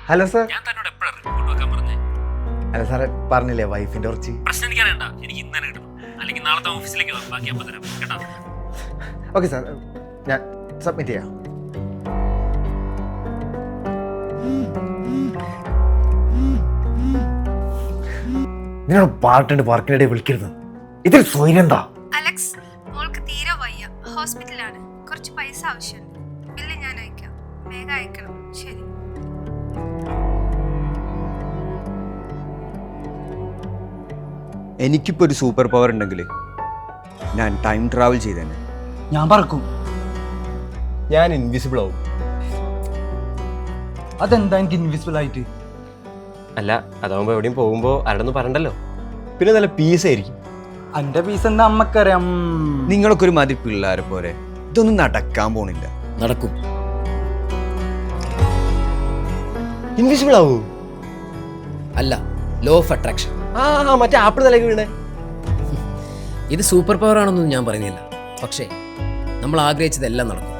Hello sir. ഞാൻ തന്നോട് എപ്പോഴാണ് റിപ്പോർട്ട് വെക്കാൻ പറഞ്ഞേ? അല്ല സാറേ, പറഞ്ഞില്ലേ വൈഫിന്റെ കുറച്ച് പ്രശ്നം എനിക്കറിയണ്ട, എനിക്ക് ഇന്ന് തന്നെ കിട്ടണം. അല്ലെങ്കിൽ നാളത്തെ ഓഫീസിലേക്ക് വാ, ബാക്കി അപ്പം തരാം കേട്ടോ. ഓക്കെ സാർ, ഞാൻ സബ്മിറ്റ് ചെയ്യാം. നിന്നോട് പാർട്ടുണ്ട് പാർക്കിനിടെ വിളിക്കരുത്. ഇതിൽ സ്വയം എന്താ? അലക്സ്, മോൾക്ക് തീരെ വയ്യ, ഹോസ്പിറ്റലാണ്. കുറച്ച് പൈസ ആവശ്യമുണ്ട്. ബില്ല് ഞാൻ അയക്കാം, വേഗം അയക്കണം. ശരി. എനിക്കിപ്പോൾ ഒരു സൂപ്പർ പവർ ഉണ്ടെങ്കിൽ ഞാൻ ടൈം ട്രാവൽ ചെയ്തേനെ. ഞാൻ പറക്കും. ഞാൻ ഇൻവിസിബിൾ ആവും. അതെന്താ എനിക്ക് ഇൻവിസിബിൾ ആയിട്ട്? അല്ല, അതാവുമ്പോൾ എവിടെയും പോകുമ്പോൾ ആരോടൊന്നും പറയണ്ടല്ലോ. പിന്നെ നല്ല പീസ് ആയിരിക്കും. എന്റെ പീസ് എന്താ അമ്മക്കറിയാം. നിങ്ങളൊക്കെ ഒരു മാതിരി പിള്ളേരെ പോരെ. ഇതൊന്നും നടക്കാൻ പോണില്ല. നടക്കും. ഇൻവിസിബിൾ ആവൂ? അല്ല, ലോ ഓഫ് അട്രാക്ഷൻ. മറ്റേ ആപ്പിൾ തലേക്ക് വീണേ. ഇത് സൂപ്പർ പവർ ആണെന്നൊന്നും ഞാൻ പറയുന്നില്ല. പക്ഷേ നമ്മൾ ആഗ്രഹിച്ചതെല്ലാം നടക്കും.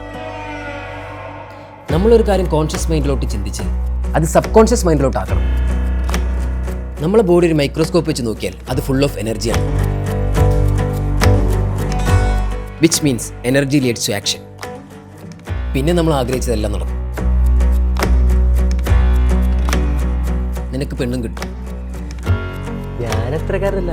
നമ്മളൊരു കാര്യം കോൺഷ്യസ് മൈൻഡിലോട്ട് ചിന്തിച്ച് അത് സബ് കോൺഷ്യസ് മൈൻഡിലോട്ട് ആക്കണം. നമ്മളെ ബോഡി ഒരു മൈക്രോസ്കോപ്പ് വെച്ച് നോക്കിയാൽ അത് ഫുൾ ഓഫ് എനർജിയാണ്. Which means energy leads to action. പിന്നെ നമ്മൾ ആഗ്രഹിച്ചതെല്ലാം നടക്കും. നിനക്ക് പെണ്ണും കിട്ടും. ഞാനത്രക്കാരല്ല.